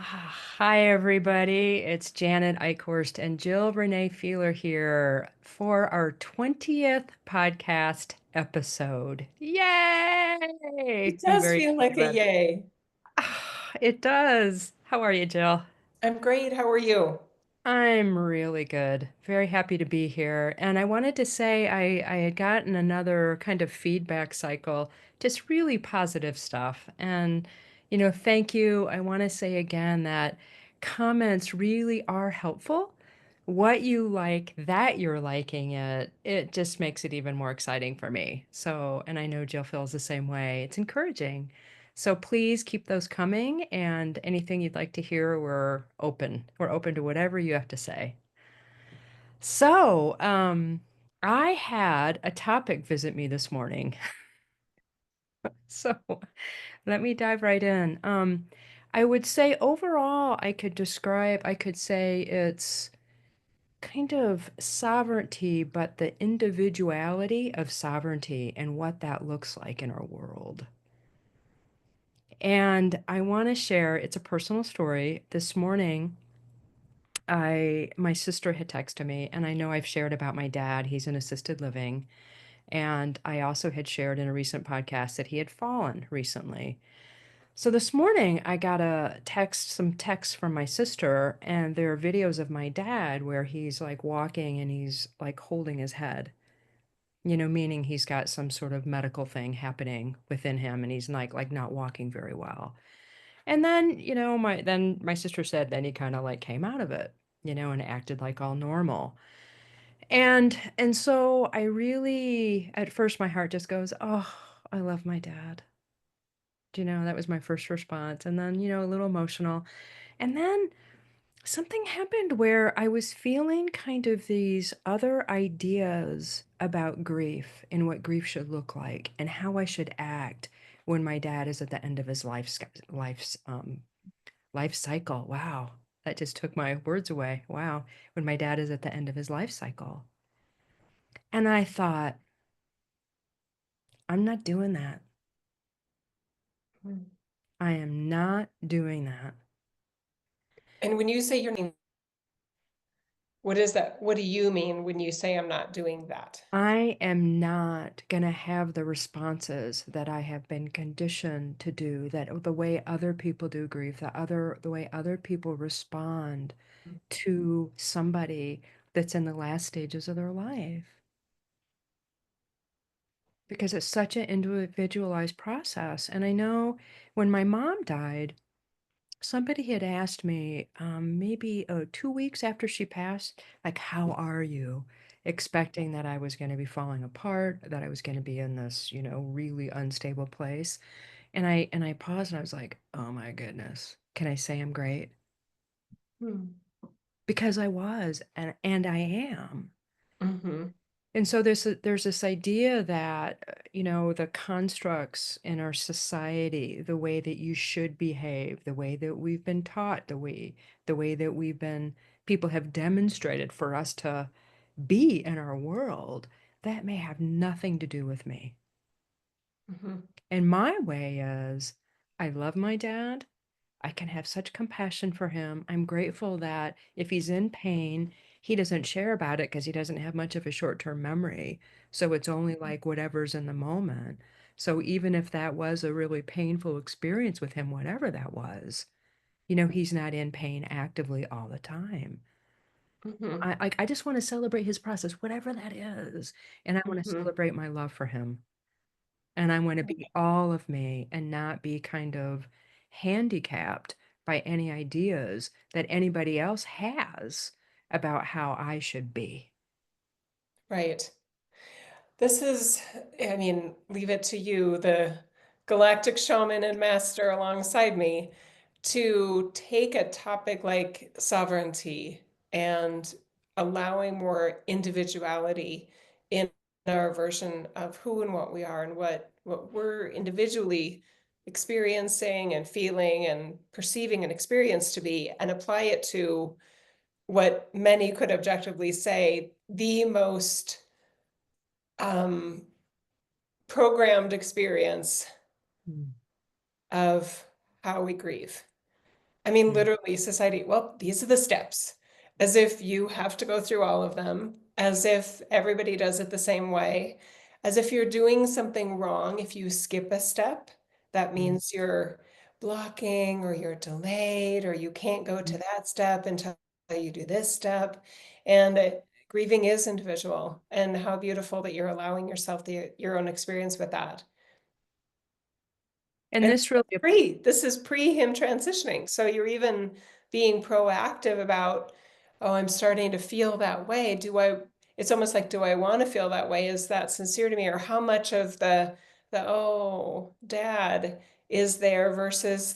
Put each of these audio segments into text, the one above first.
Hi, everybody. It's Janet Eichhorst and Jill Renee Feeler here for our 20th podcast episode. It Yay! I'm does very feel excited like a about it. yay. It does. How are you, Jill? I'm great. How are you? I'm really good. Very happy to be here. And I wanted to say I had gotten another kind of feedback cycle, just really positive stuff. And, thank you. I want to say again that comments really are helpful. What you like, that you're liking it, it just makes it even more exciting for me. So, and I know Jill feels the same way. It's encouraging. So please keep those coming, and anything you'd like to hear, we're open. We're open to whatever you have to say. So, I had a topic visit me this morning. So let me dive right in. I would say overall, I could say it's kind of sovereignty, but the individuality of sovereignty and what that looks like in our world. And I want to share, it's a personal story. This morning, my sister had texted me, and I know I've shared about my dad. He's in assisted living. And I also had shared in a recent podcast that he had fallen recently. So this morning, I got some texts from my sister, and there are videos of my dad where he's like walking and he's like holding his head, meaning he's got some sort of medical thing happening within him and he's like not walking very well. And then, my sister said then he kind of like came out of it, and acted like all normal. And so I really at first my heart just goes, "Oh, I love my dad." That was my first response. And then, a little emotional. And then something happened where I was feeling kind of these other ideas about grief and what grief should look like and how I should act when my dad is at the end of his life cycle. Wow. That just took my words away. Wow. When my dad is at the end of his life cycle. And I thought, I'm not doing that. Hmm. I am not doing that. And when you say your name, what is that? What do you mean when you say I'm not doing that? I am not going to have the responses that I have been conditioned to do, that the way other people do grief, the way other people respond to somebody that's in the last stages of their life. Because it's such an individualized process. And I know when my mom died, somebody had asked me, maybe 2 weeks after she passed, like, how are you? Expecting that I was going to be falling apart, that I was going to be in this, really unstable place. And I paused and I was like, oh my goodness, can I say I'm great? Hmm. Because I was, and I am. Mm-hmm. And so there's this idea that, the constructs in our society, the way that you should behave, the way that we've been taught, the way that people have demonstrated for us to be in our world, that may have nothing to do with me. Mm-hmm. And my way is, I love my dad. I can have such compassion for him. I'm grateful that if he's in pain, he doesn't share about it because he doesn't have much of a short-term memory. So it's only like whatever's in the moment. So even if that was a really painful experience with him, whatever that was, he's not in pain actively all the time. Mm-hmm. I just want to celebrate his process, whatever that is. And I want to Mm-hmm. celebrate my love for him. And I want to be all of me and not be kind of handicapped by any ideas that anybody else has about how I should be. Right. This is, leave it to you, the galactic showman and master alongside me, to take a topic like sovereignty and allowing more individuality in our version of who and what we are and what we're individually experiencing and feeling and perceiving and experience to be, and apply it to what many could objectively say the most um, programmed experience Mm. of how we grieve. I mean, Yeah. literally, society, well, these are the steps, as if you have to go through all of them, as if everybody does it the same way, as if you're doing something wrong. If you skip a step, that Mm. means you're blocking or you're delayed or you can't go to that step until you do this step. And grieving is individual, and how beautiful that you're allowing yourself your own experience with that. And And this really this is pre him transitioning. So you're even being proactive about, oh, I'm starting to feel that way. It's almost like, do I want to feel that way? Is that sincere to me? Or how much of oh, dad is there versus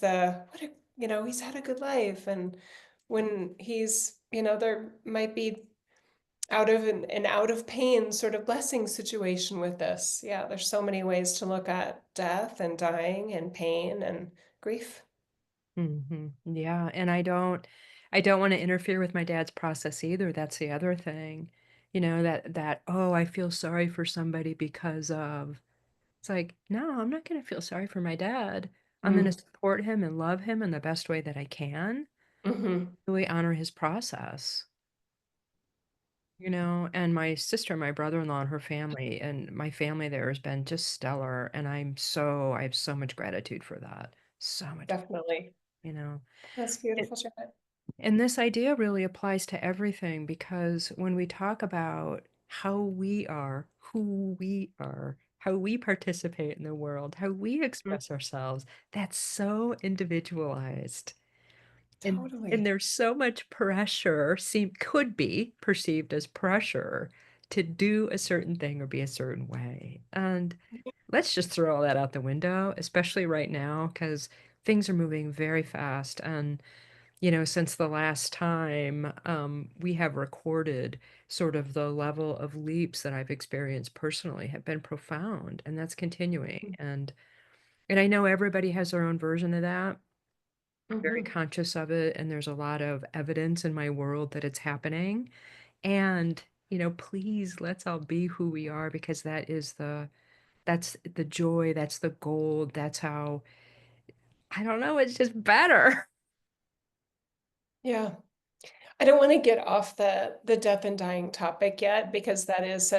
he's had a good life. And when there might be out of an out of pain sort of blessing situation with this. Yeah, there's so many ways to look at death and dying and pain and grief. Yeah, and I don't wanna interfere with my dad's process either, that's the other thing. That, "Oh, I feel sorry for somebody because of." It's like, "No, I'm not gonna feel sorry for my dad. I'm gonna Mm. support him and love him in the best way that I can, Hmm. really honor his process." And my sister, my brother-in-law, and her family, and my family there has been just stellar, and I have so much gratitude for that. So much, Definitely. you know? That's beautiful, Janet. And this idea really applies to everything because when we talk about how we are, who we are, how we participate in the world, how we Mm. express ourselves, that's so individualized. And Totally. there's so much pressure, could be perceived as pressure to do a certain thing or be a certain way. And let's just throw all that out the window, especially right now, because things are moving very fast. And since the last time we have recorded, sort of the level of leaps that I've experienced personally have been profound, and that's continuing. And I know everybody has their own version of that. Very Hmm. conscious of it, and there's a lot of evidence in my world that it's happening. And please let's all be who we are because that's the joy, that's the gold, that's how I don't know, it's just better. Yeah. I don't want to get off the death and dying topic yet because that is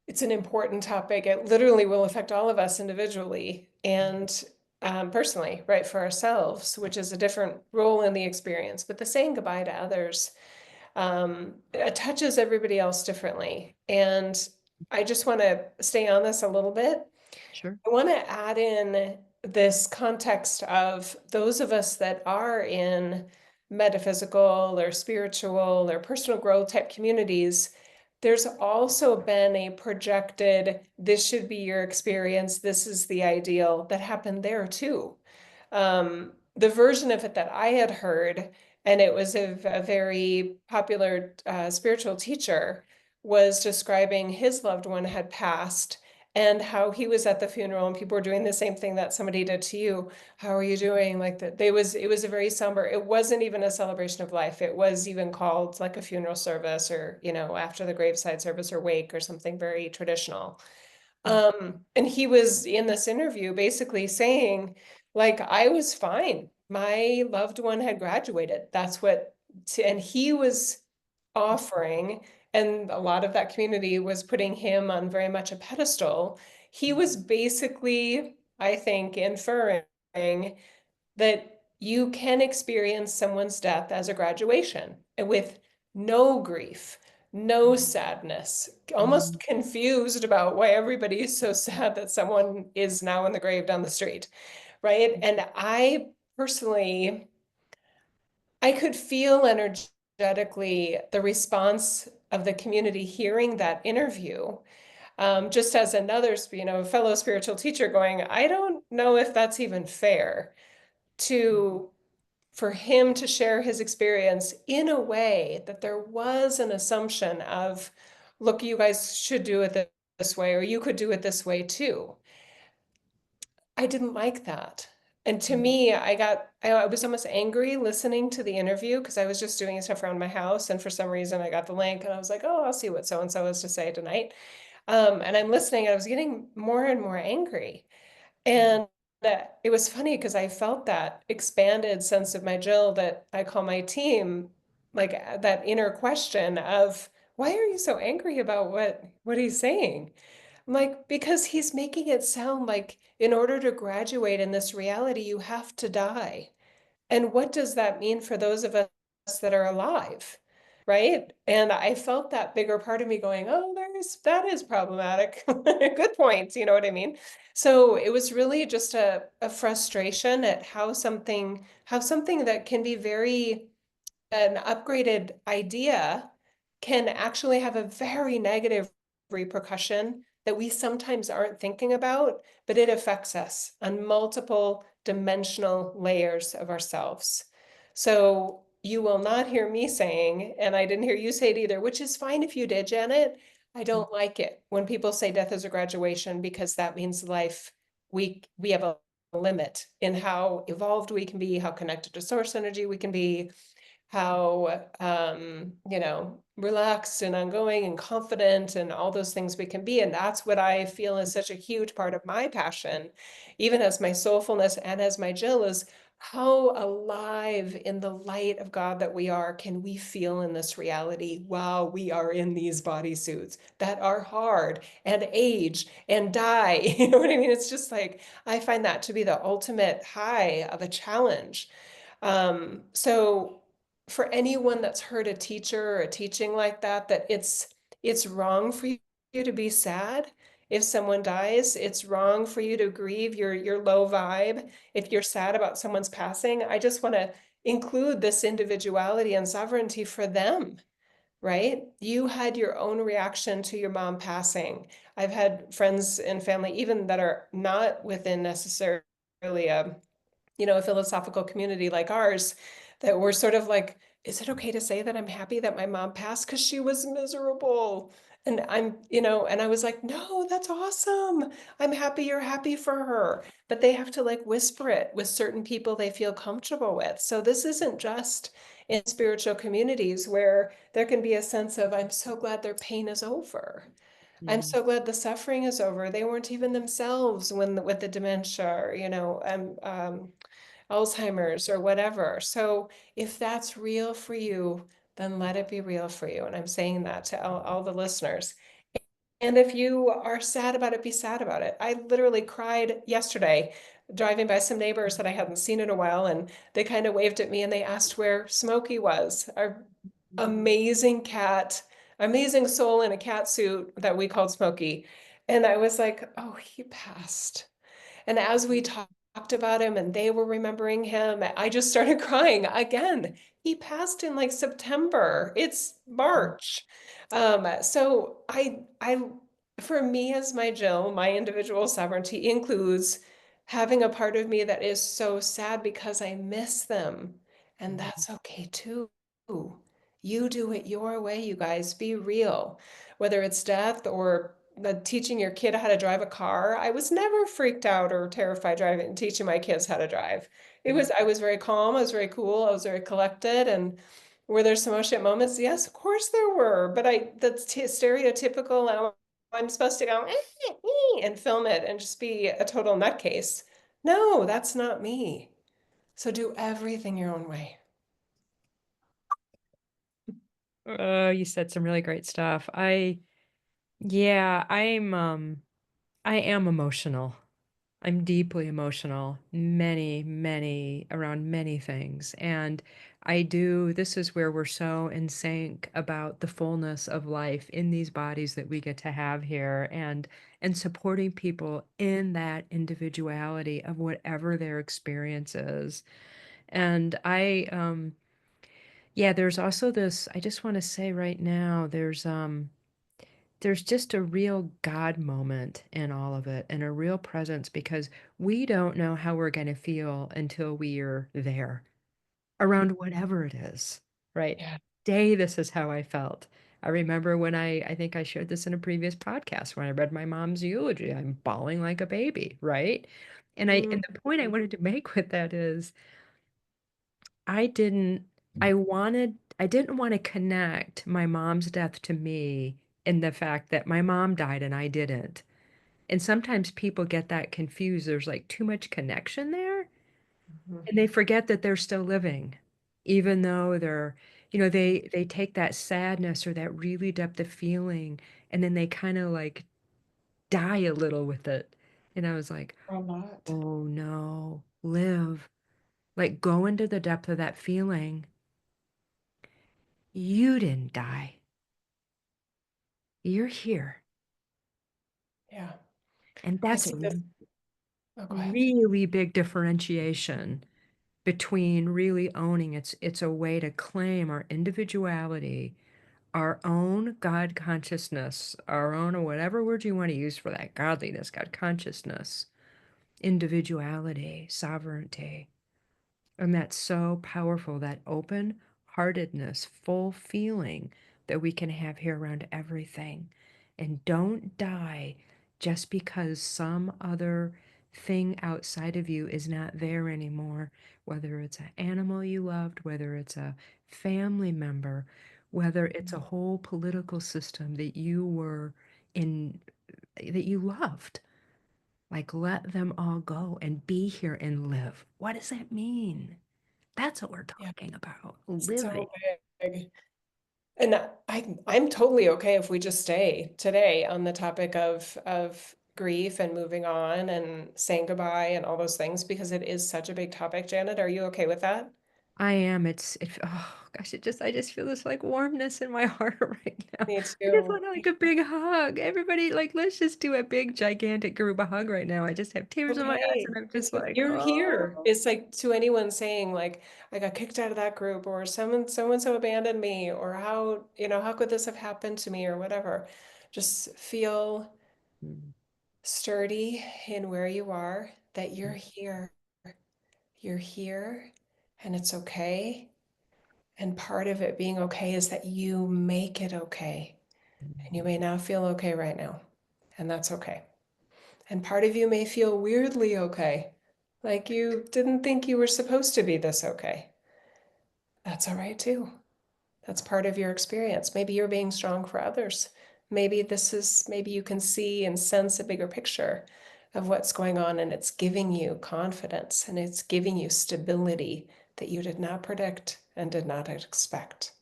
it's an important topic. It literally will affect all of us individually and personally, right, for ourselves, which is a different role in the experience. But the saying goodbye to others it touches everybody else differently. And I just want to stay on this a little bit. Sure. I want to add in this context of those of us that are in metaphysical or spiritual or personal growth type communities. There's also been a projected, this should be your experience, this is the ideal that happened there too. The version of it that I had heard, and it was a very popular spiritual teacher, was describing his loved one had passed and how he was at the funeral and people were doing the same thing that somebody did to you. How are you doing? Like that. It was a very somber, it wasn't even a celebration of life. It was even called like a funeral service or, after the graveside service or wake or something very traditional. And he was in this interview basically saying, like, I was fine. My loved one had graduated. And he was offering, and a lot of that community was putting him on very much a pedestal. He was basically, I think, inferring that you can experience someone's death as a graduation with no grief, no sadness, Mhm. almost confused about why everybody is so sad that someone is now in the grave down the street, right? And I personally, I could feel energetically the response of the community hearing that interview. Just as another, fellow spiritual teacher going, I don't know if that's even fair to for him to share his experience in a way that there was an assumption of, look, you guys should do it this way, or you could do it this way too. I didn't like that. And to me, I was almost angry listening to the interview because I was just doing stuff around my house. And for some reason, I got the link and I was like, oh, I'll see what so and so has to say tonight. And I'm listening, and I was getting more and more angry. And it was funny because I felt that expanded sense of my Jill that I call my team, like that inner question of, why are you so angry about what he's saying? I'm like, because he's making it sound like in order to graduate in this reality, you have to die. And what does that mean for those of us that are alive? Right. And I felt that bigger part of me going, oh, that is problematic. Good point. You know what I mean? So it was really just a frustration at how something that can be very an upgraded idea can actually have a very negative repercussion that we sometimes aren't thinking about, but it affects us on multiple dimensional layers of ourselves. So you will not hear me saying, and I didn't hear you say it either, which is fine if you did, Janet. I don't like it when people say death is a graduation because that means life. We have a limit in how evolved we can be, how connected to source energy we can be, how relaxed and ongoing and confident and all those things we can be. And that's what I feel is such a huge part of my passion, even as my soulfulness and as my Jill, is how alive in the light of God that we are can we feel in this reality while we are in these bodysuits that are hard and age and die. You know what I mean? It's just like I find that to be the ultimate high of a challenge. So for anyone that's heard a teacher or a teaching like that, that it's wrong for you to be sad if someone dies. It's wrong for you to grieve your low vibe if you're sad about someone's passing. I just want to include this individuality and sovereignty for them, right? You had your own reaction to your mom passing. I've had friends and family, even that are not within necessarily a a philosophical community like ours, that we're sort of like, is it okay to say that I'm happy that my mom passed because she was miserable? And and I was like, no, that's awesome. I'm happy you're happy for her. But they have to like whisper it with certain people they feel comfortable with. So this isn't just in spiritual communities where there can be a sense of, I'm so glad their pain is over. I'm Mhm. so glad the suffering is over. They weren't even themselves when with the dementia or, Alzheimer's or whatever. So if that's real for you, then let it be real for you. And I'm saying that to all the listeners. And if you are sad about it, be sad about it. I literally cried yesterday driving by some neighbors that I hadn't seen in a while, and they kind of waved at me and they asked where Smokey was, our amazing cat, amazing soul in a cat suit that we called Smokey. And I was like, oh, he passed. And as we talked about him and they were remembering him, I just started crying again. He passed in like September. It's March. For me as my Jill, my individual sovereignty includes having a part of me that is so sad because I miss them. And Mhm. that's okay too. You do it your way, you guys. Be real. Whether it's death or teaching your kid how to drive a car. I was never freaked out or terrified driving, teaching my kids how to drive. I was very calm, I was very cool, I was very collected. And were there some oh shit moments? Yes, of course there were. But that's stereotypical. I'm supposed to go and film it and just be a total nutcase. No, that's not me. So do everything your own way. Oh, you said some really great stuff. Yeah, I am emotional. I'm deeply emotional, around many things. And this is where we're so in sync about the fullness of life in these bodies that we get to have here, and supporting people in that individuality of whatever their experience is. And yeah, there's also this, I just want to say right now, there's just a real God moment in all of it and a real presence because we don't know how we're going to feel until we're there around whatever it is, right? Yeah. Day, this is how I felt. I remember when I think I shared this in a previous podcast when I read my mom's eulogy, I'm bawling like a baby, right? Mm, And the point I wanted to make with that is I didn't, I didn't want to connect my mom's death to me in the fact that my mom died and I didn't. And sometimes people get that confused. There's like too much connection there, Mhm. and they forget that they're still living, even though they're, they take that sadness or that really depth of feeling, and then they kind of like die a little with it. And I was like, A lot. oh no, live. Like go into the depth of that feeling. You didn't die. You're here. Yeah. And I that's see a this. Oh, go ahead. really big differentiation between really owning it's a way to claim our individuality, our own God consciousness, our own, or whatever word you want to use for that, godliness, God consciousness, individuality, sovereignty. And that's so powerful, that open heartedness, full feeling that we can have here around everything. And don't die just because some other thing outside of you is not there anymore, whether it's an animal you loved, whether it's a family member, whether it's a whole political system that you were in, that you loved. Like, let them all go and be here and live. What does that mean? That's what we're Yeah. talking about, So living. big. And I'm totally okay if we just stay today on the topic of grief and moving on and saying goodbye and all those things because it is such a big topic. Janet, are you okay with that? I am. Oh gosh, I just feel this like warmness in my heart right now. Me I just too. want like a big hug. Everybody, like, let's just do a big, gigantic group hug right now. I just have tears in my eyes Okay. and I'm just It's like, you're here. oh. It's like to anyone saying like I got kicked out of that group or someone so abandoned me or how could this have happened to me or whatever. Just feel Mm, sturdy in where you are, that you're mm, here. You're here and it's okay. And part of it being okay is that you make it okay. And you mm. may not feel okay right now. And that's okay. And part of you may feel weirdly okay, like you didn't think you were supposed to be this okay. That's all right too. That's part of your experience. Maybe you're being strong for others. Maybe you can see and sense a bigger picture of what's going on, and it's giving you confidence and it's giving you stability that you did not predict and did not expect.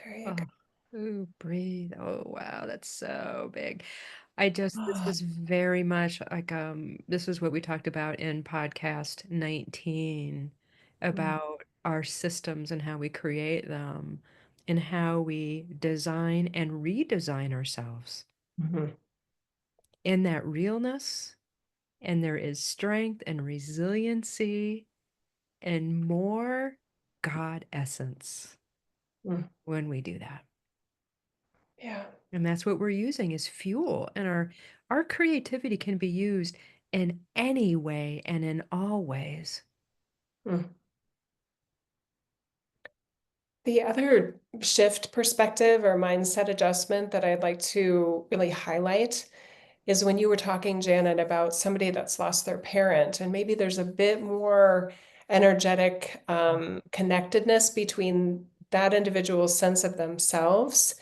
There you Oh, ooh, breathe. Oh, wow, that's so big. This go. is very much like, this is what we talked about in podcast 19 about our systems and how we create them and how we design and redesign ourselves Mhm. in that realness. And there is strength and resiliency and more God essence Mm. when we do that. Yeah. And that's what we're using as fuel. And our creativity can be used in any way and in all ways. Mm. The other shift perspective or mindset adjustment that I'd like to really highlight is when you were talking, Janet, about somebody that's lost their parent, and maybe there's a bit more energetic connectedness between that individual's sense of themselves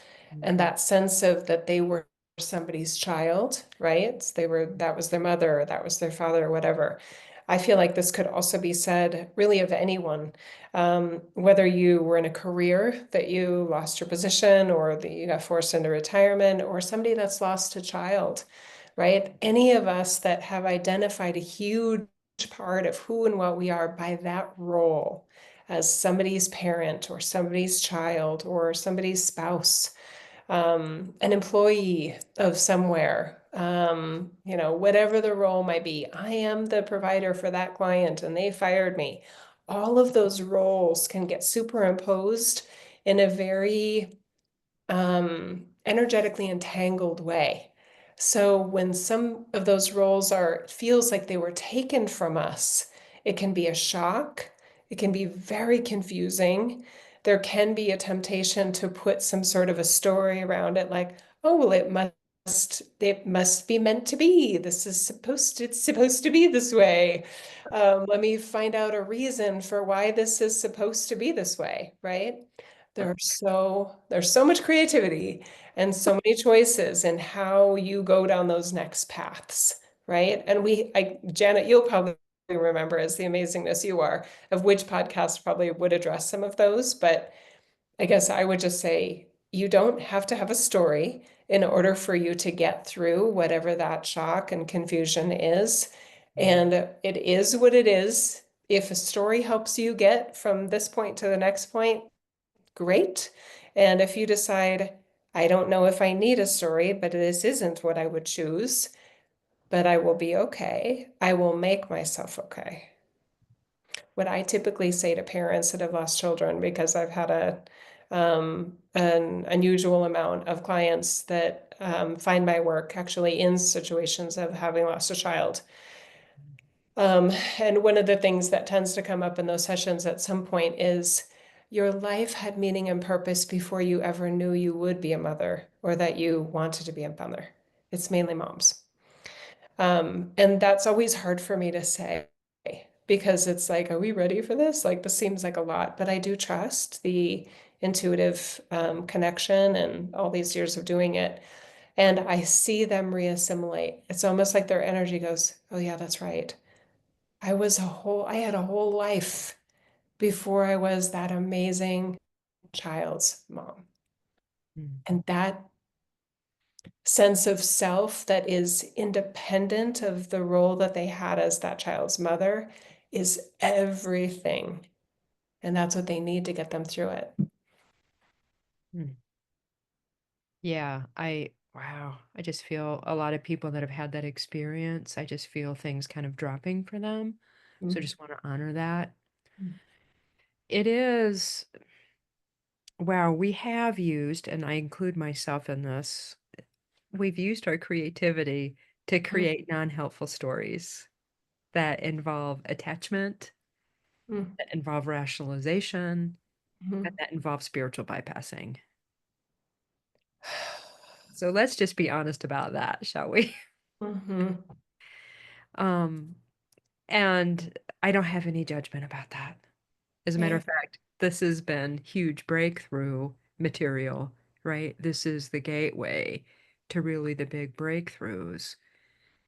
and Mhm. that sense of that they were somebody's child, right? That was their mother, or that was their father, or whatever. I feel like this could also be said really of anyone, whether you were in a career that you lost your position or that you got forced into retirement, or somebody that's lost a child, right? Any of us that have identified a huge part of who and what we are by that role as somebody's parent or somebody's child or somebody's spouse, an employee of somewhere, whatever the role might be. I am the provider for that client and they fired me. All of those roles can get superimposed in a very energetically entangled way. So when some of those roles feels like they were taken from us, it can be a shock. It can be very confusing. There can be a temptation to put some sort of a story around it, like, oh, well, it must be meant to be. It's supposed to be this way. Let me find out a reason for why this is supposed to be this way, right? there's so much creativity and so many choices in how you go down those next paths, right? And Janet, you'll probably remember as the amazingness you are of which podcast probably would address some of those, but I guess I would just say you don't have to have a story in order for you to get through whatever that shock and confusion is. And it is what it is. If a story helps you get from this point to the next point, great. And if you decide, I don't know if I need a story, but this isn't what I would choose, but I will be okay, I will make myself okay. What I typically say to parents that have lost children, because I've had an unusual amount of clients that find my work actually in situations of having lost a child. And one of the things that tends to come up in those sessions at some point is your life had meaning and purpose before you ever knew you would be a mother or that you wanted to be a mother. It's mainly moms. And that's always hard for me to say because it's like, are we ready for this? Like, this seems like a lot, but I do trust the intuitive connection and all these years of doing it. And I see them reassimilate. It's almost like their energy goes, oh, yeah, that's right. I had a whole life before I was that amazing child's mom. Mm, And that sense of self that is independent of the role that they had as that child's mother is everything. And that's what they need to get them through it. mm. Yeah, wow, I just feel a lot of people that have had that experience, I just feel things kind of dropping for them. So I Mm, just want to honor that. mm, It is, wow, we have used, and I include myself in this, we've used our creativity to mm, create non-helpful stories that involve attachment, mm, that involve rationalization, and mm. that involve spiritual bypassing. So let's just be honest about that, shall we? Mhm. Um, and I don't have any judgment about that. As a matter Yeah. of fact, this has been huge breakthrough material, right? This is the gateway to really the big breakthroughs.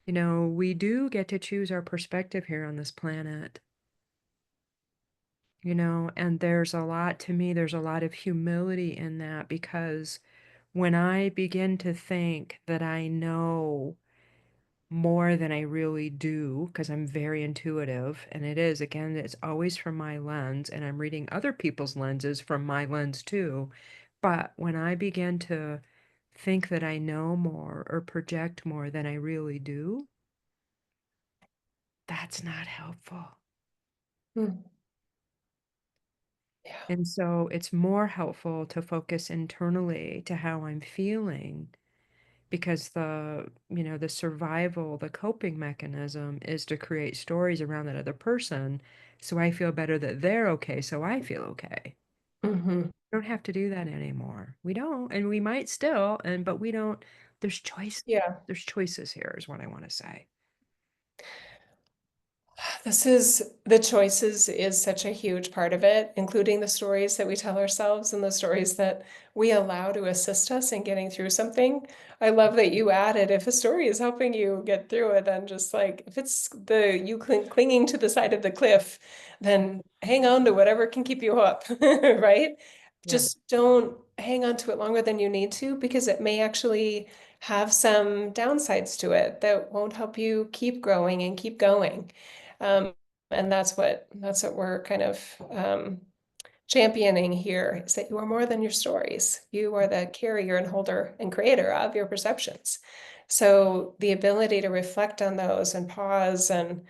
You know, we do get to choose our perspective here on this planet, and there's a lot, to me, there's a lot of humility in that because when I begin to think that I know more than I really do, because I'm very intuitive, and it is, again, it's always from my lens, and I'm reading other people's lenses from my lens too. But when I begin to think that I know more or project more than I really do, that's not helpful. Mm. Yeah. And so it's more helpful to focus internally to how I'm feeling because the survival, the coping mechanism is to create stories around that other person. So I feel better that they're okay. So I feel okay. Mhm. We don't have to do that anymore. We don't. And we might still, but we don't. There's choice. Yeah. There's choices here, is what I want to say. This is the choices is such a huge part of it, including the stories that we tell ourselves and the stories that we allow to assist us in getting through something. I love that you added if a story is helping you get through it, then just like if it's the you clinging to the side of the cliff, then hang on to whatever can keep you up, right? Yeah. Just don't hang on to it longer than you need to because it may actually have some downsides to it that won't help you keep growing and keep going. Um, and that's what we're kind of championing here is that you are more than your stories. You are the carrier and holder and creator of your perceptions. So the ability to reflect on those and pause and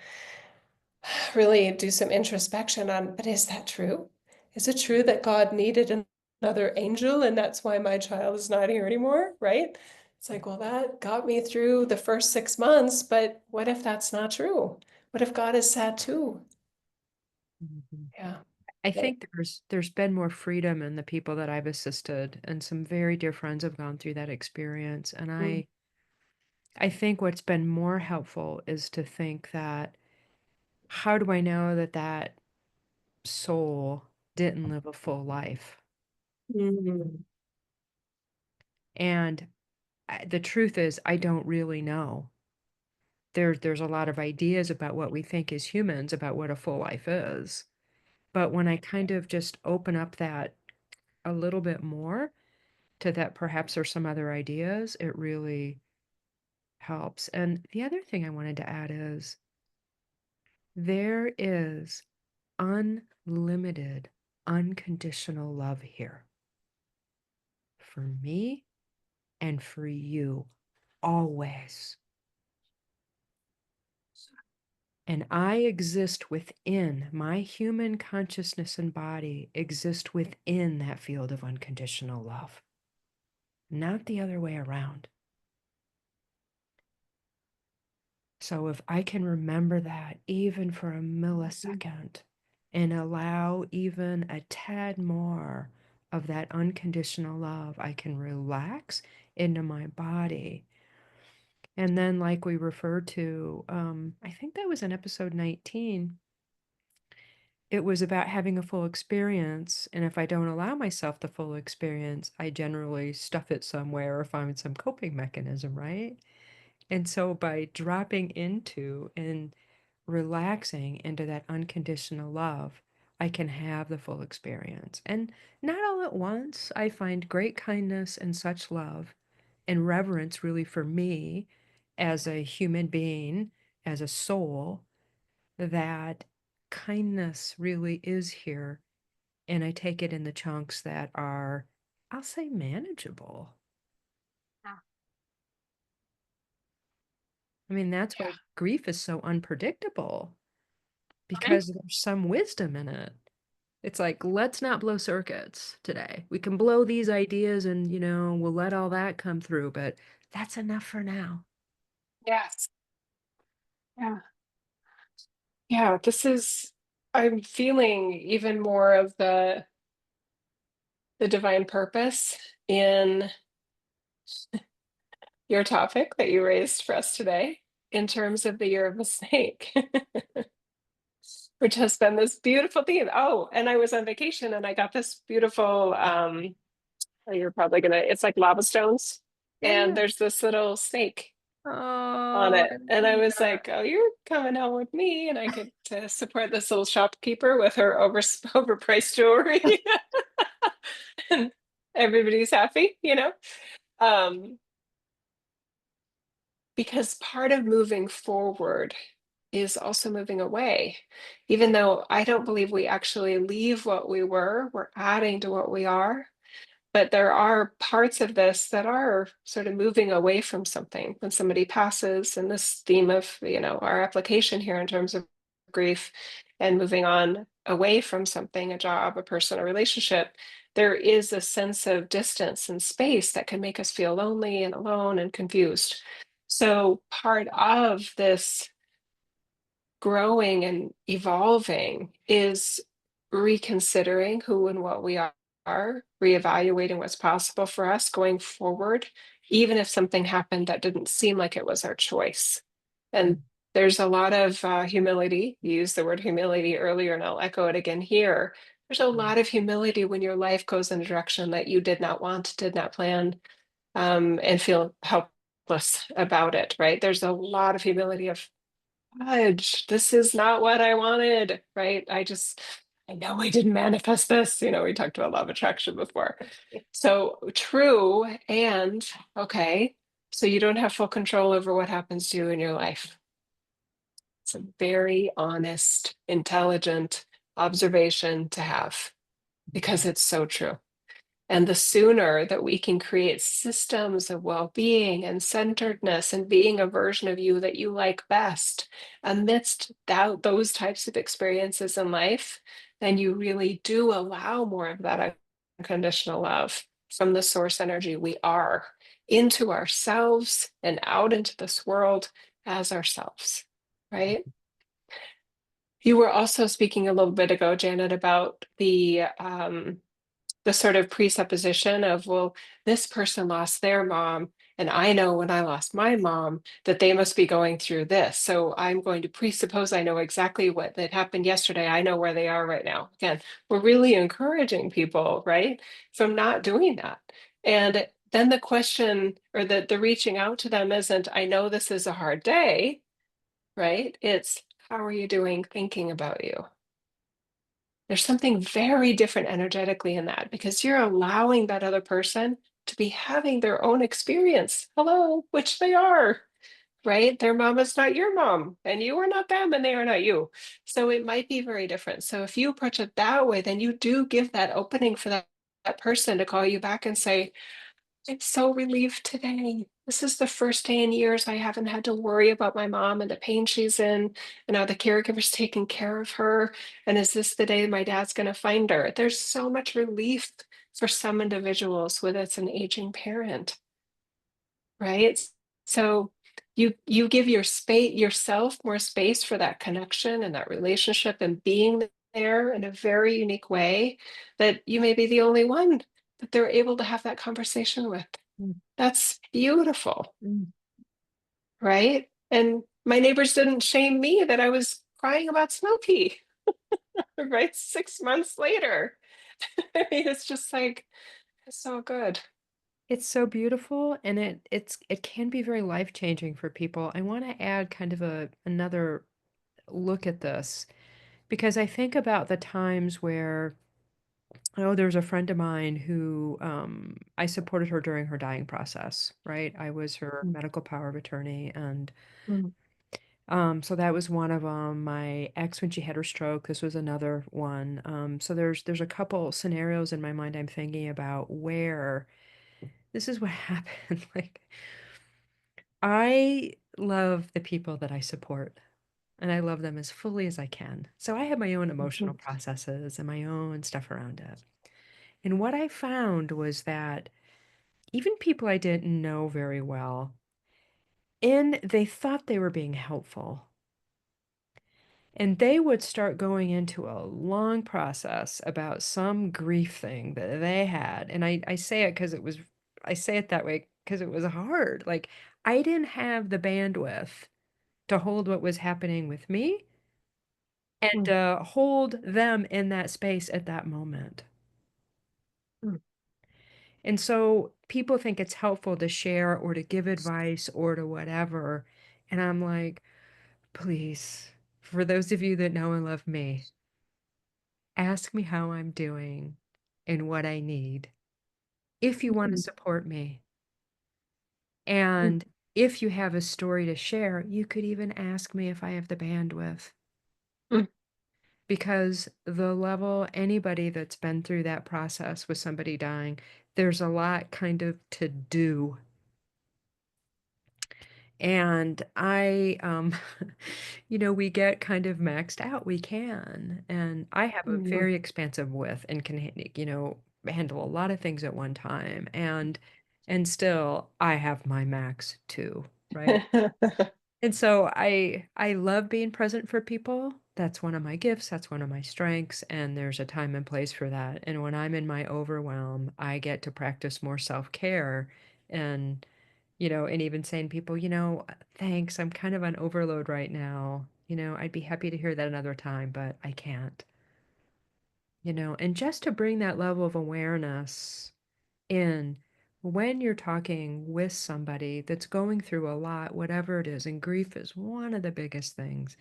really do some introspection on, but is that true? Is it true that God needed another angel and that's why my child is not here anymore? Right? It's like, well, that got me through the first 6 months, but what if that's not true? What if God is sad too? Mhm. Yeah. I Yeah. think there's been more freedom in the people that I've assisted, and some very dear friends have gone through that experience. And Mm, I think what's been more helpful is to think that how do I know that that soul didn't live a full life? Mhm. And the truth is, I don't really know. There's a lot of ideas about what we think as humans about what a full life is. But when I kind of just open up that a little bit more to that perhaps there's some other ideas, it really helps. And the other thing I wanted to add is there is unlimited, unconditional love here for me and for you always. And I exist within my human consciousness and body, exist within that field of unconditional love, not the other way around. So if I can remember that even for a millisecond and allow even a tad more of that unconditional love, I can relax into my body. And then, like we referred to, I think that was in episode 19, it was about having a full experience. And if I don't allow myself the full experience, I generally stuff it somewhere or find some coping mechanism, right? And so by dropping into and relaxing into that unconditional love, I can have the full experience. And not all at once. I find great kindness and such love and reverence really for me as a human being, as a soul, that kindness really is here. And I take it in the chunks that are, I'll say, manageable. Yeah. I mean, that's Yeah. why grief is so unpredictable Right? because there's some wisdom in it. It's like, let's not blow circuits today. We can blow these ideas and, we'll let all that come through, but that's enough for now. Yes. Yeah. Yeah. I'm feeling even more of the divine purpose in your topic that you raised for us today in terms of the year of the snake, which has been this beautiful theme. Oh, and I was on vacation and I got this beautiful, you're probably gonna, it's like lava stones. Yeah, And yeah. there's this little snake on Oh, it. I And I love was that. like, oh, you're coming home with me. And I get to support this little shopkeeper with her overpriced jewelry. And everybody's happy, you know? Um, because part of moving forward is also moving away. Even though I don't believe we actually leave what we were, we're adding to what we are. But there are parts of this that are sort of moving away from something when somebody passes, and this theme of, our application here in terms of grief and moving on away from something, a job, a person, a relationship, there is a sense of distance and space that can make us feel lonely and alone and confused. So part of this growing and evolving is reconsidering who and what we are, reevaluating what's possible for us going forward, even if something happened that didn't seem like it was our choice. And there's a lot of humility. You used the word humility earlier, and I'll echo it again here. There's a lot of humility when your life goes in a direction that you did not want, did not plan, and feel helpless about it, right? There's a lot of humility of fudge, this is not what I wanted, right? I know I didn't manifest this. We talked about law of attraction before. So true. And okay, so you don't have full control over what happens to you in your life. It's a very honest, intelligent observation to have because it's so true. And the sooner that we can create systems of well being and centeredness and being a version of you that you like best amidst those types of experiences in life, then you really do allow more of that unconditional love from the source energy we are into ourselves and out into this world as ourselves, right? You were also speaking a little bit ago, Janet, about the sort of presupposition of, well, this person lost their mom And I know when I lost my mom that they must be going through this. So I'm going to presuppose I know exactly what that happened yesterday. I know where they are right now. Again, we're really encouraging people, right, from not doing that. And then the question or the reaching out to them isn't, I know this is a hard day, right? It's, how are you doing thinking about you? There's something very different energetically in that because you're allowing that other person to be having their own experience. Hello, which they are, right? Their mom is not your mom, and you are not them, and they are not you. So it might be very different. So if you approach it that way, then you do give that opening for that person to call you back and say, I'm so relieved today. This is the first day in years I haven't had to worry about my mom and the pain she's in, and now the caregiver's taking care of her. And is this the day my dad's going to find her? There's so much relief for some individuals with it's an aging parent, right? So you give your space yourself more space for that connection and that relationship and being there in a very unique way that you may be the only one that they're able to have that conversation with. Mm, That's beautiful, mm. right? And my neighbors didn't shame me that I was crying about Smokey, right? 6 months later. I mean, it's just like, it's so good. It's so beautiful, and it can be very life-changing for people. I wanna add kind of another look at this, because I think about the times where oh, there's a friend of mine who, I supported her during her dying process, right? I was her Mm, medical power of attorney, and, mm, so that was one of them. My ex, when she had her stroke, this was another one. So there's a couple scenarios in my mind I'm thinking about where this is what happened. Like, I love the people that I support, and I love them as fully as I can. So I have my own mhm, emotional processes and my own stuff around it. And what I found was that even people I didn't know very well, and they thought they were being helpful. And they would start going into a long process about some grief thing that they had. And I say it because I say it that way because it was hard. Like, I didn't have the bandwidth to hold what was happening with me and mm, hold them in that space at that moment. mm, And so people think it's helpful to share or to give advice or to whatever. And I'm like, please, for those of you that know and love me, ask me how I'm doing and what I need if you want to mm, support me. mm, And if you have a story to share, you could even ask me if I have the bandwidth. mm, Because the level, anybody that's been through that process with somebody dying, there's a lot kind of to do. And we get kind of maxed out. We can. And I have a mm, very expansive width and can, handle a lot of things at one time. And still I have my max too, right? mm. And so I love being present for people. That's one of my gifts, that's one of my strengths, and there's a time and place for that. And when I'm in my overwhelm, I get to practice more self-care and and even saying people, thanks, I'm kind of on overload right now. I'd be happy to hear that another time, but I can't. And just to bring that level of awareness in when you're talking with somebody that's going through a lot, whatever it is, and grief is one of the biggest things.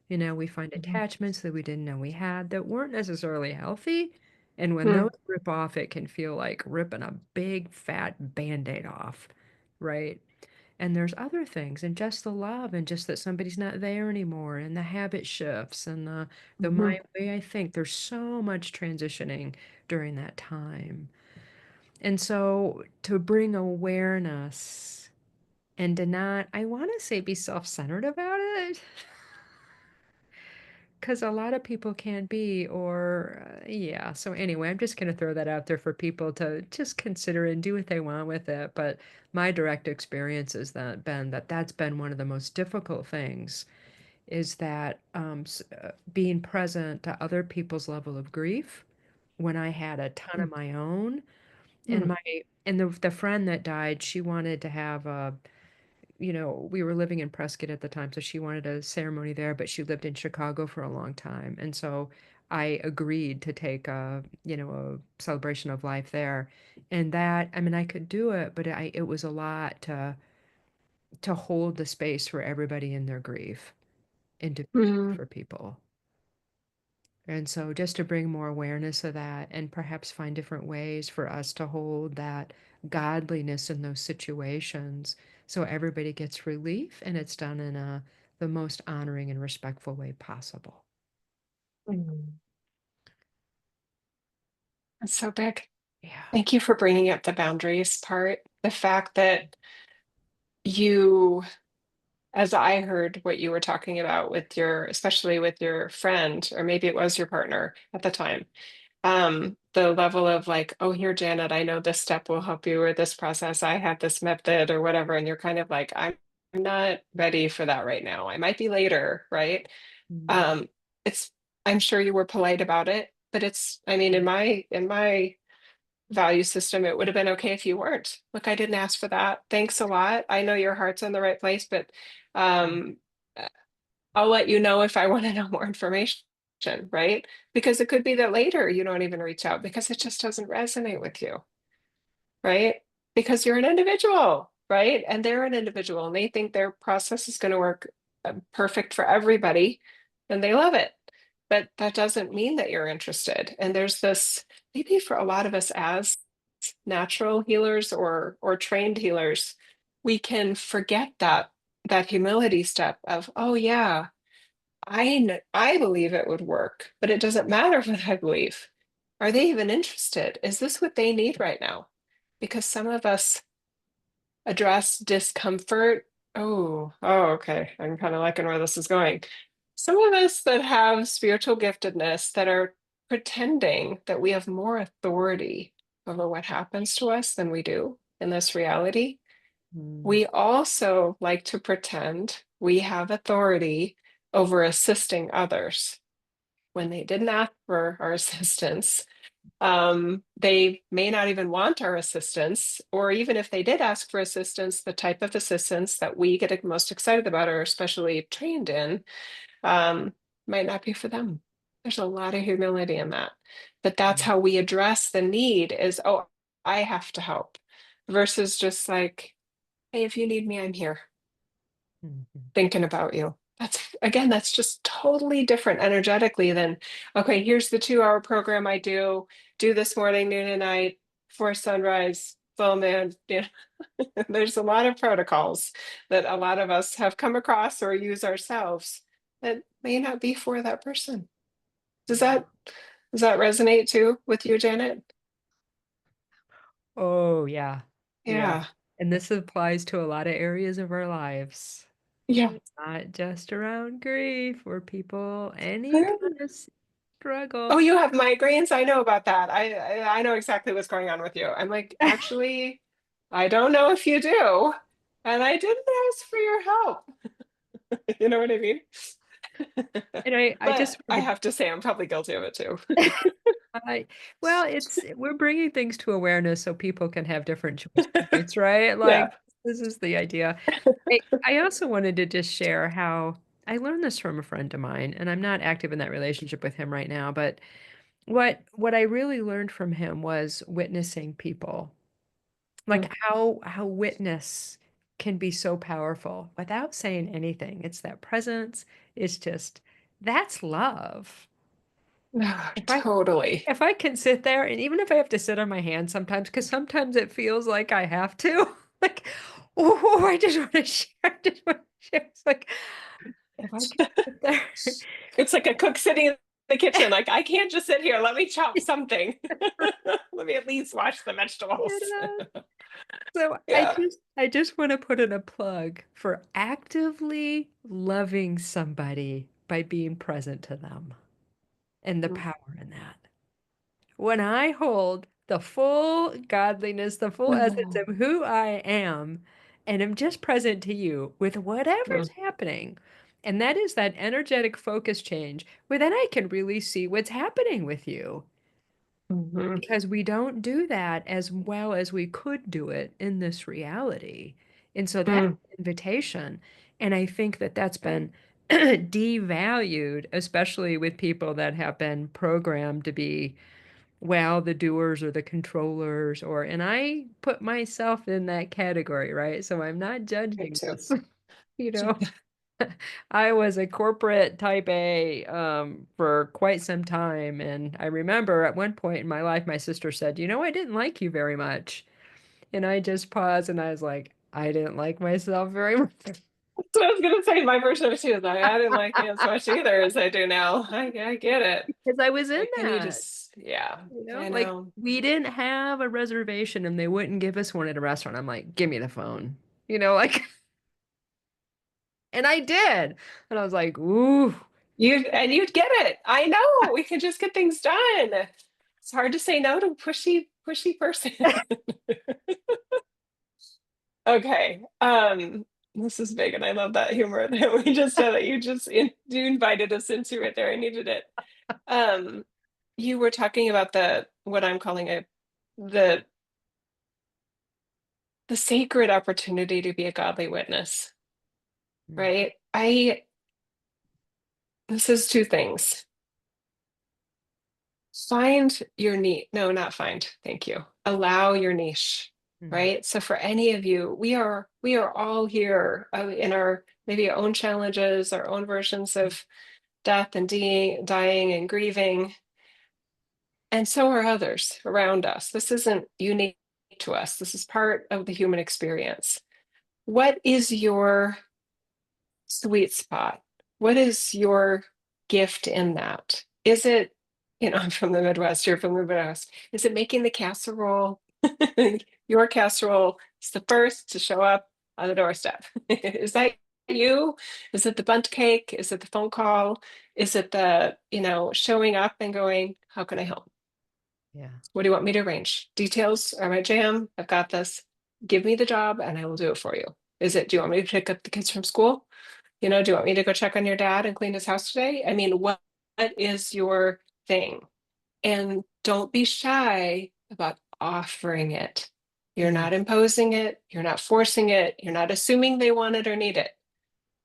We find Mhm, attachments that we didn't know we had that weren't necessarily healthy. And when those mm, rip off, it can feel like ripping a big fat band-aid off, right? And there's other things, and just the love, and just that somebody's not there anymore, and the habit shifts, and the mhm, my way I think. There's so much transitioning during that time. And so to bring awareness and to not, I want to say, be self-centered about it, because a lot of people can be, or yeah. So anyway, I'm just going to throw that out there for people to just consider and do what they want with it. But my direct experience is that that's been one of the most difficult things, is that being present to other people's level of grief when I had a ton of mm, my own. And mm, And the friend that died, she wanted to have a, we were living in Prescott at the time, so she wanted a ceremony there, but she lived in Chicago for a long time. And so I agreed to take a celebration of life there. And that, I mean, I could do it, but it was a lot to hold the space for everybody in their grief and to be there Mm, for people. And so just to bring more awareness of that and perhaps find different ways for us to hold that godliness in those situations so everybody gets relief and it's done in the most honoring and respectful way possible. mm. That's so big. Yeah. Thank you for bringing up the boundaries part. The fact that you, as I heard what you were talking about with your, especially with your friend, or maybe it was your partner at the time, the level of like, oh, here, Janet, I know this step will help you, or this process, I have this method or whatever. And you're kind of like, I'm not ready for that right now. I might be later, right? Mm. Um, it's, I'm sure you were polite about it, but it's, I mean, in my value system, it would have been okay if you weren't. Look, I didn't ask for that. Thanks a lot. I know your heart's in the right place, but um, uh, I'll let you know if I want to know more information, right? Because it could be that later you don't even reach out because it just doesn't resonate with you, right? Because you're an individual, right? And they're an individual and they think their process is going to work perfect for everybody and they love it. But that doesn't mean that you're interested. And there's this, maybe for a lot of us as natural healers or trained healers, we can forget that humility step of, oh yeah, I believe it would work, but it doesn't matter what I believe. Are they even interested? Is this what they need right now? Because some of us address discomfort. Oh, okay. I'm kind of liking where this is going. Some of us that have spiritual giftedness that are pretending that we have more authority over what happens to us than we do in this reality. Mm. We also like to pretend we have authority over assisting others when they didn't ask for our assistance. They may not even want our assistance, or even if they did ask for assistance, the type of assistance that we get most excited about or especially trained in um, might not be for them. There's a lot of humility in that. But that's Mm. how we address the need is, oh, I have to help, versus just like, hey, if you need me, I'm here Mhm. thinking about you. That's again, that's just totally different energetically than, okay, here's the 2 hour program I do this morning, noon and night, before sunrise, full moon. You know, there's a lot of protocols that a lot of us have come across or use ourselves that may not be for that person. Does Yeah. that resonate too with you, Janet? Oh, yeah. Yeah. Yeah. And this applies to a lot of areas of our lives. Yeah. It's not just around grief or people, any kind of struggle. Oh, you have migraines? I know about that. I know exactly what's going on with you. I'm like, actually, I don't know if you do, and I didn't ask for your help. You know what I mean? And I But just I want have to say, I'm probably guilty of it too. I well, we're bringing things to awareness so people can have different choice points, right? Yeah. Like, this is the idea. I also wanted to just share how I learned this from a friend of mine, and I'm not active in that relationship with him right now, but what I really learned from him was witnessing people. Mm. Like how witness can be so powerful without saying anything. It's that presence. It's just that's love. Ah, If I totally. if I can sit there, and even if I have to sit on my hands sometimes, because sometimes it feels like I have to, like, oh, I just want to share. I just want to share. It's like if I can sit there, It's like a cook sitting in the kitchen. Like, I can't just sit here. Let me chop something. Let me at least wash the you vegetables. know. So Yeah. I just want to put in a plug for actively loving somebody by being present to them and the Mm. power in that. When I hold the full godliness, the full essence Mm. of who I am, and am just present to you with whatever's Mm. happening, and that is that energetic focus change, where then I can really see what's happening with you. Mhm. because we don't do that as well as we could do it in this reality. And so that's Mm. an invitation. And I think that that's been devalued, especially with people that have been programmed to be, well, the doers or the controllers, or, and I put myself in that category, right? So I'm not Me judging too. this, you know. I was a corporate type A for quite some time. And I remember at one point in my life, my sister said, you know, I didn't like you very much. And I just paused and I was like, I didn't like myself very much. That's what I was gonna say. My version of it too is like, I didn't like me as much either as I do now. I get it. Because I was in Like, can you that, just, yeah, you know, I like know. we didn't have a reservation and they wouldn't give us one at a restaurant. I'm like, give me the phone, you know, like, and I did. And I was like, ooh, And you'd get it. I know. We can just get things done. It's hard to say no to a pushy person. Okay. This is big, and I love that humor that we just had that you invited us into it there. I needed it. Um, you were talking about the what I'm calling the the sacred opportunity to be a godly witness, mm, right? I This is two things. Find your niche. No, not find. Thank you. Allow your niche, mm, right? So for any of you, we are all here in our maybe our own challenges, our own versions of death and dying and grieving, and so are others around us. This isn't unique to us. This is part of the human experience. What is your sweet spot? What is your gift in that? Is it, I'm from the Midwest, you're from the Midwest. Is it making the casserole? Your casserole is the first to show up on the doorstep. Is that you? Is it the bundt cake? Is it the phone call? Is it the, showing up and going, how can I help? yeah. What do you want me to arrange? Details are my jam. I've got this. Give me the job and I will do it for you. Do you want me to pick up the kids from school? Do you want me to go check on your dad and clean his house today? I mean, what is your thing? And don't be shy about offering it. You're Mm, not imposing it, you're not forcing it, you're not assuming they want it or need it.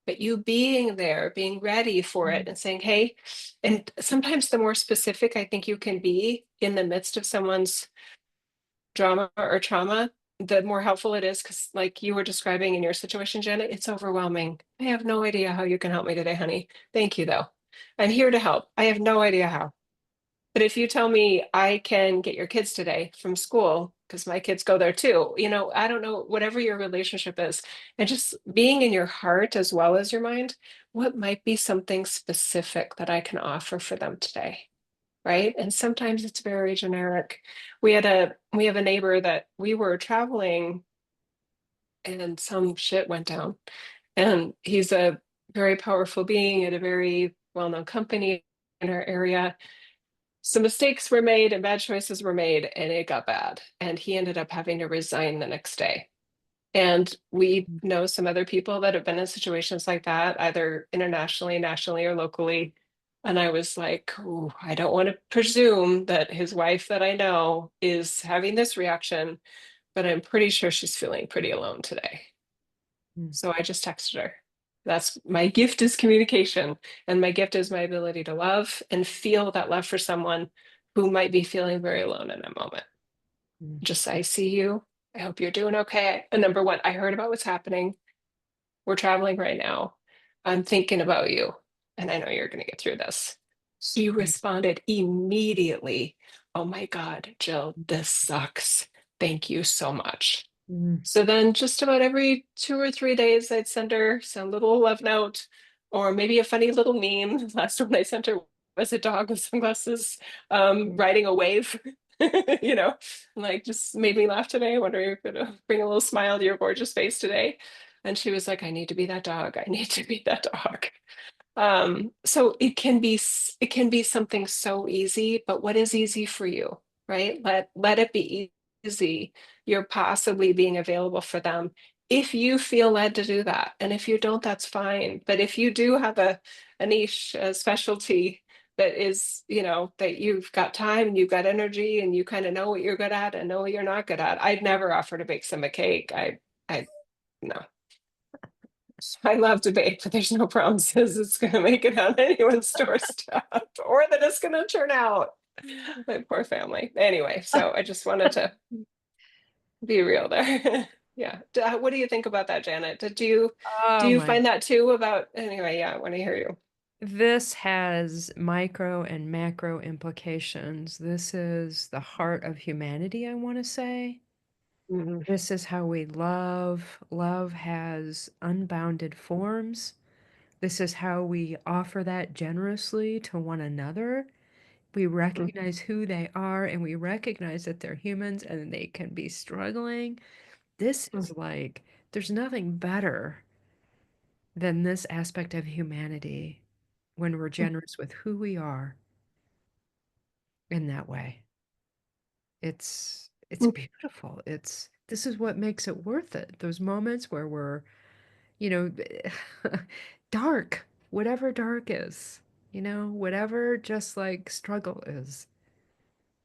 But you being there, being ready for it mm, and saying, hey, and sometimes the more specific I think you can be in the midst of someone's drama or trauma, the more helpful it is. Because, like you were describing in your situation, Janet, it's overwhelming. I have no idea how you can help me today, honey. Thank you, though. I'm here to help. I have no idea how. But if you tell me I can get your kids today from school, because my kids go there too, I don't know, whatever your relationship is, and just being in your heart as well as your mind, what might be something specific that I can offer for them today? Right. And sometimes it's very generic. We have a neighbor that we were traveling and some shit went down. And he's a very powerful being at a very well-known company in our area. Some mistakes were made and bad choices were made, and it got bad. And he ended up having to resign the next day. And we mm, know some other people that have been in situations like that, either internationally, nationally, or locally. And I was like, ooh, I don't want to presume that his wife that I know is having this reaction, but I'm pretty sure she's feeling pretty alone today. mm, So I just texted her. That's my gift is communication. And my gift is my ability to love and feel that love for someone who might be feeling very alone in a moment. mm, Just, I see you. I hope you're doing okay. And number one, I heard about what's happening. We're traveling right now. I'm thinking about you. And I know you're going to get through this. He mm, responded immediately. Oh my God, Jill, this sucks. Thank you so much. mm, So then just about every 2 or 3 days, I'd send her some little love note or maybe a funny little meme. Last one I sent her was a dog with sunglasses mm, riding a wave, you know, like just made me laugh today. I wonder if it would bring a little smile to your gorgeous face today. And she was like, I need to be that dog. I need to be that dog. So it can be something so easy, but what is easy for you, right? Let it be easy. You're possibly being available for them if you feel led to do that. And if you don't, that's fine. But if you do have a niche, a specialty, that is, that you've got time and you've got energy and you kind of know what you're good at and know what you're not good at. I'd never offer to bake some a cake. I, no, I love to bake, but there's no promises it's going to make it on anyone's doorstep or that it's going to turn out. My poor family. Anyway, so I just wanted to be real there. Yeah. What do you think about that, Janet? Do Oh you my. find that too about anyway, yeah, I want to hear you. This has micro and macro implications. This is the heart of humanity, I want to say. Mhm. This is how we love. Love has unbounded forms. This is how we offer that generously to one another. We recognize who they are and we recognize that they're humans and they can be struggling. This Mhm. is like, there's nothing better than this aspect of humanity when we're generous with who we are in that way. It's Mhm. beautiful. This is what makes it worth it. Those moments where we're, you know, dark, whatever dark is, whatever just like struggle is.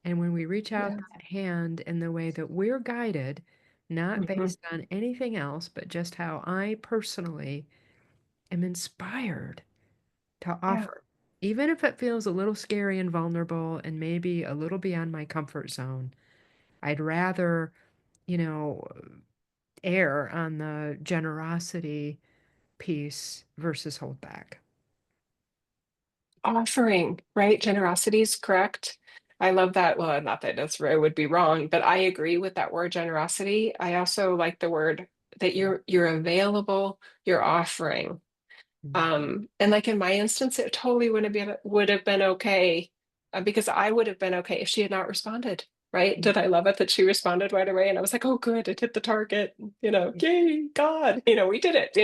And when we reach out Yeah. that hand in the way that we're guided, not Mhm. based on anything else, but just how I personally am inspired to Yeah. offer, even if it feels a little scary and vulnerable and maybe a little beyond my comfort zone. I'd rather, you know, err on the generosity piece versus hold back. Offering, right? Generosity is correct. I love that. Well, not that that's where I would be wrong, but I agree with that word generosity. I also like the word that you're available, you're offering. Mm. And like in my instance, it totally would have been okay, because I would have been okay if she had not responded. Right? Yeah. Did I love it that she responded right away? And I was like, oh, good, it hit the target. Yeah. Yay, God, we did it.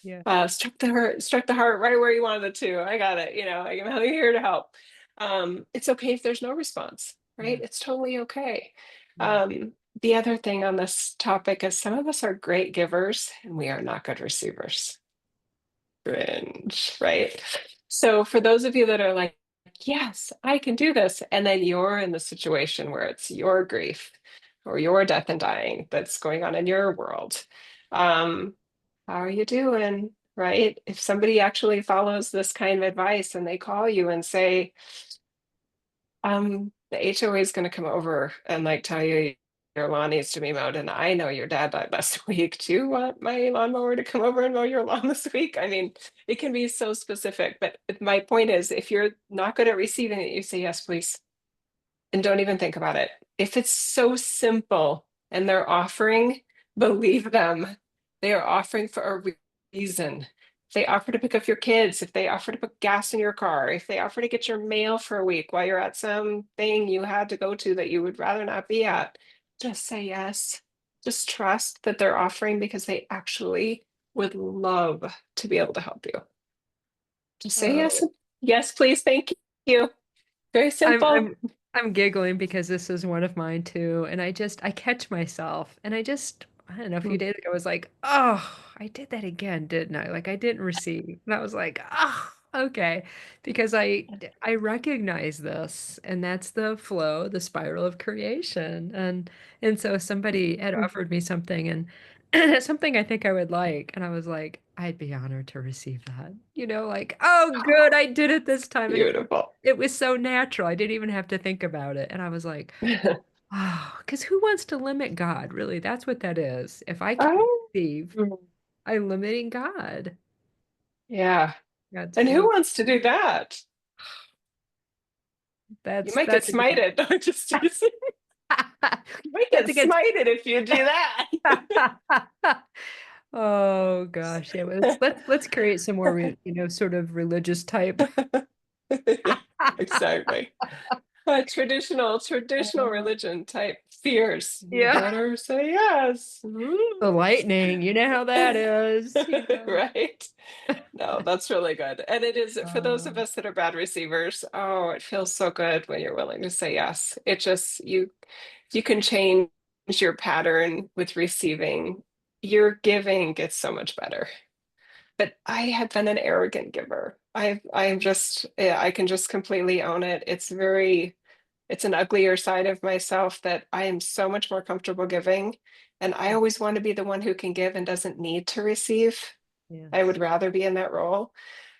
Yeah. Struck the heart right where you wanted it to. I got it. I'm here to help. It's okay if there's no response, right? Yeah. It's totally okay. Yeah. Um, the other thing on this topic is some of us are great givers and we are not good receivers. Cringe, right? So for those of you that are like, yes, I can do this, and then you're in the situation where it's your grief or your death and dying that's going on in your world. Um, how are you doing? Right? If somebody actually follows this kind of advice and they call you and say, the HOA is going to come over and like tell you your lawn needs to be mowed. And I know your dad died last week. Do you want my lawnmower to come over and mow your lawn this week? I mean, it can be so specific. But my point is, if you're not good at receiving it, you say, yes, please. And don't even think about it. If it's so simple and they're offering, believe them. They are offering for a reason. If they offer to pick up your kids, if they offer to put gas in your car, if they offer to get your mail for a week while you're at some thing you had to go to that you would rather not be at, just say yes. Just trust that they're offering because they actually would love to be able to help you. Just say yes. Oh. Yes, please. Thank you. Very I'm simple. I'm I'm giggling because this is one of mine too, and I catch myself, and I don't know, a few days ago I was like, oh, I did that again, didn't I? Like I didn't receive, and I was like, oh, okay, because I recognize this, and that's the flow, the spiral of creation, and so somebody had offered me something, and it's something I think I would like, and I was like, I'd be honored to receive that, like, oh, good, I did it this time, and Beautiful. it was so natural. I didn't even have to think about it. And I was like, oh, because who wants to limit God? Really, that's what that is. If I can't Oh, receive, mm, I'm limiting God. yeah. That's And who beautiful. wants to do that? You might get That's a good smited. Just teasing. You might get that's a good smited if you do that. Oh gosh, yeah. Let's create some more, sort of religious type. Yeah, exactly. Traditional Uh, religion type fears. You yeah. better say yes. The Ooh. lightning, you know how that is. Right? No, that's really good. And it is for those of Um, us that are bad receivers. Oh, it feels so good when you're willing to say yes. It just you can change your pattern with receiving. Your giving gets so much better. But I had been an arrogant giver. I'm just, yeah, I can just completely own it. It's an uglier side of myself that I am so much more comfortable giving. And I always want to be the one who can give and doesn't need to receive. I Yes. would rather be in that role.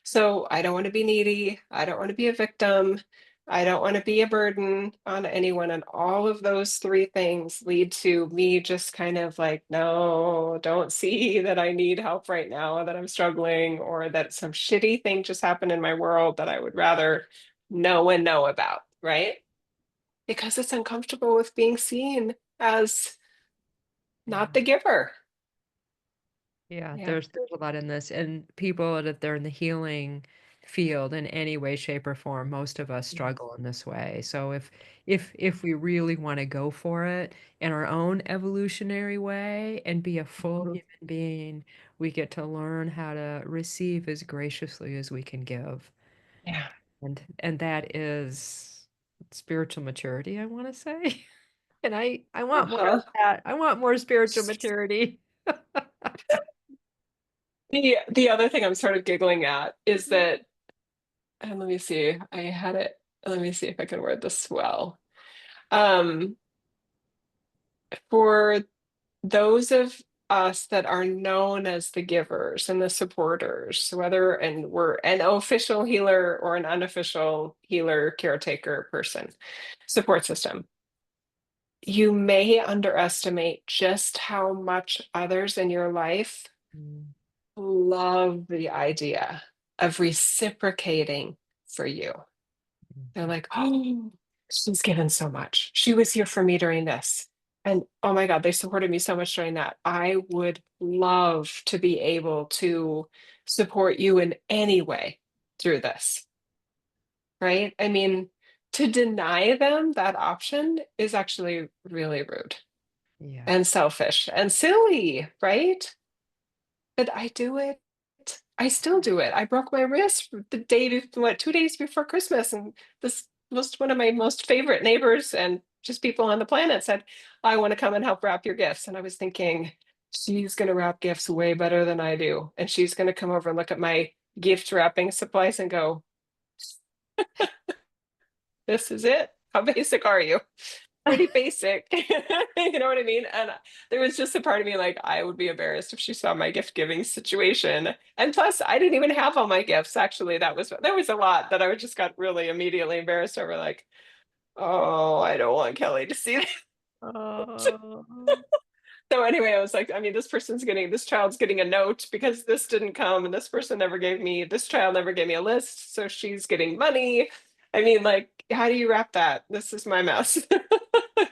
So I don't want to be needy. I don't want to be a victim. I don't want to be a burden on anyone. And all of those three things lead to me just kind of like, no, don't see that I need help right now, that I'm struggling, or that some shitty thing just happened in my world that I would rather know and know about, right? Because it's uncomfortable with being seen as Yeah. not the giver. Yeah, Yeah. there's a lot in this, and people that they're in the healing field in any way, shape, or form, most of us Yes. struggle in this way. So if we really want to go for it in our own evolutionary way and be a full Mhm. human being, we get to learn how to receive as graciously as we can give. Yeah. And that is spiritual maturity, I want to say. And I want more of Uh-huh. that. I want more spiritual maturity. The other thing I'm sort of giggling at is that, and let me see, I had it, let me see if I can word this well. Um, for those of us that are known as the givers and the supporters, whether and we're an official healer or an unofficial healer, caretaker person, support system, you may underestimate just how much others in your life Mm, love the idea of reciprocating for you. They're mhm, like, oh, she's given so much. She was here for me during this. And oh my God, they supported me so much during that. I would love to be able to support you in any way through this, right? I mean, to deny them that option is actually really rude yeah. and selfish and silly, right? But I do it. I still do it. I broke my wrist the day before, what, 2 days before Christmas, and this was one of my most favorite neighbors and just people on the planet said, "I want to come and help wrap your gifts." And I was thinking, she's going to wrap gifts way better than I do, and she's going to come over and look at my gift wrapping supplies and go, "This is it. How basic are you?" Pretty basic. You know what I mean? And there was just a part of me like, I would be embarrassed if she saw my gift giving situation. And plus, I didn't even have all my gifts. Actually, there was a lot that I just got really immediately embarrassed over. Like, oh, I don't want Kelly to see that. Oh, So anyway, I was like, I mean, this child's getting a note because this didn't come, and this child never gave me a list, so she's getting money. I mean, like, how do you wrap that? This is my mess.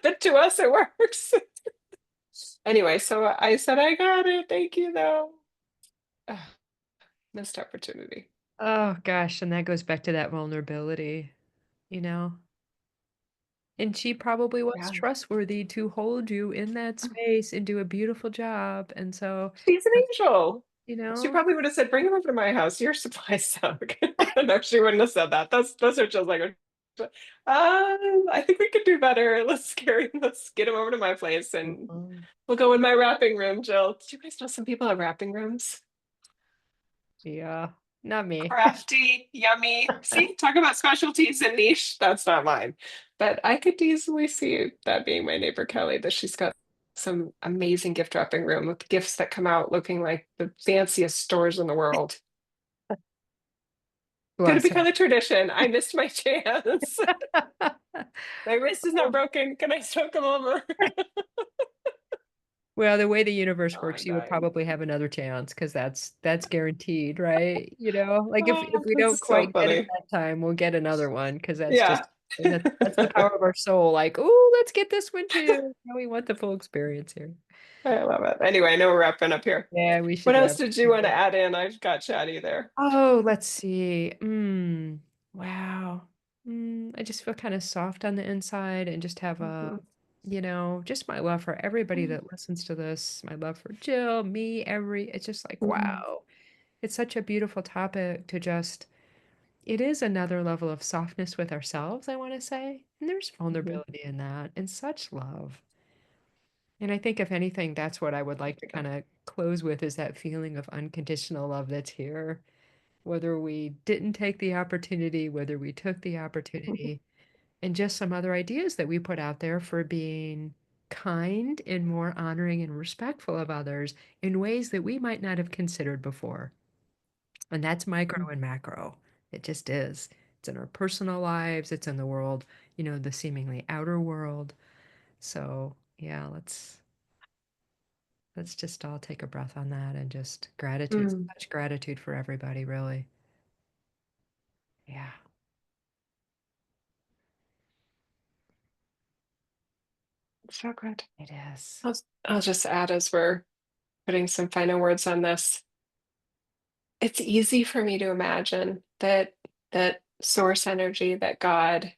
But to us, it works. Anyway, so I said, I got it. Thank you, though. Ugh, missed opportunity. oh gosh, and that goes back to that vulnerability, you know? And she probably was Yeah. trustworthy to hold you in that space and do a beautiful job, and so, She's an uh, angel. you She know? probably would have said, "Bring him over to my house. Your supplies suck." No, she wouldn't have said that. Those are just like, I think we could do better. Let's get him over to my place and Mhm. we'll go in my wrapping room, Jill. Do you guys know some people have wrapping rooms? Yeah, not me. Crafty, yummy. See, talk about specialties and niche. That's not mine. But I could easily see that being my neighbor Kelly, that she's got some amazing gift wrapping room with gifts that come out looking like the fanciest stores in the world. Gonna Bless her. become a tradition. I missed my chance. My wrist is not broken. Can I still come over? Well, the way the universe Oh, works, I'm you would dying. probably have another chance because that's guaranteed, right? You know, like if Oh, we this don't is so quite get it funny. that time, we'll get another one because that's Yeah. just and that's the power of our soul. Like, oh, let's get this one too. Now we want the full experience here. I love it. Anyway, I know we're wrapping up here. Yeah, we should What else wrap. did you want to add in? I've got chatty there. Oh, let's see. Wow. I just feel kind of soft on the inside and just have Mhm. just my love for everybody Mhm. that listens to this, my love for Jill, me, it's just like, wow. It's such a beautiful topic to just, it is another level of softness with ourselves, I want to say. And there's Mhm. vulnerability in that and such love. And I think if anything, that's what I would like to kind of close with is that feeling of unconditional love that's here. whether we didn't take the opportunity, whether we took the opportunity, and just some other ideas that we put out there for being kind and more honoring and respectful of others in ways that we might not have considered before. And that's micro and macro. It just is. It's in our personal lives, it's in the world, the seemingly outer world. So, yeah, let's just all take a breath on that and just gratitude, so Mm, much gratitude for everybody, really. Yeah, so good. it is. I'll just add as we're putting some final words on this. It's easy for me to imagine that source energy, that God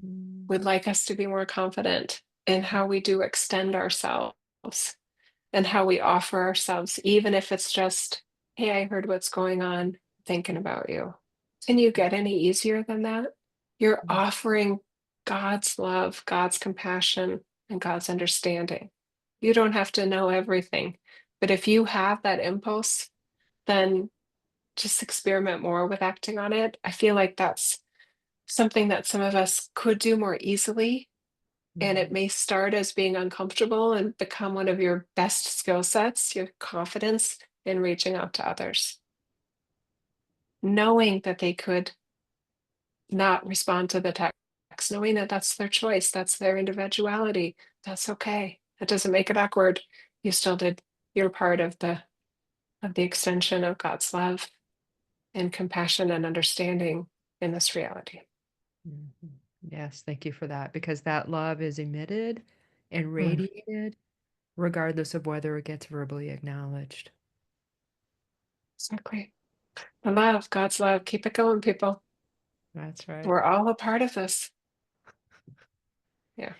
Mm, would like us to be more confident in how we do extend ourselves and how we offer ourselves, even if it's just, hey, I heard what's going on, thinking about you. Can you get any easier than that? You're mm, offering God's love, God's compassion, and God's understanding. You don't have to know everything, but if you have that impulse, then just experiment more with acting on it. I feel like that's something that some of us could do more easily. And mm, it may start as being uncomfortable and become one of your best skill sets, your confidence in reaching out to others, knowing that they could not respond to the text, knowing that that's their choice, that's their individuality. That's okay. That doesn't make it awkward. You still did your part of the extension of God's love and compassion and understanding in this reality. mhm. Yes, thank you for that because that love is emitted and Mm, radiated regardless of whether it gets verbally acknowledged. exactly. The love, God's love. Keep it going, people. That's right. We're all a part of this. Yeah.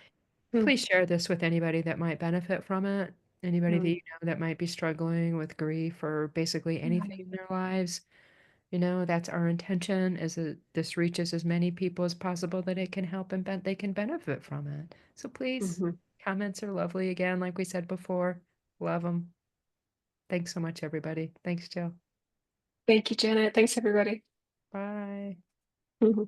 Mm, Please share this with anybody that might benefit from it. Anybody that mm, you know that might be struggling with grief or basically anything mm, in their lives. That's our intention is that this reaches as many people as possible that it can help and they can benefit from it. So please, mhm. comments are lovely again, like we said before. Love them. Thanks so much, everybody. Thanks, Jill. Thank you, Janet. Thanks, everybody. Bye. Mhm.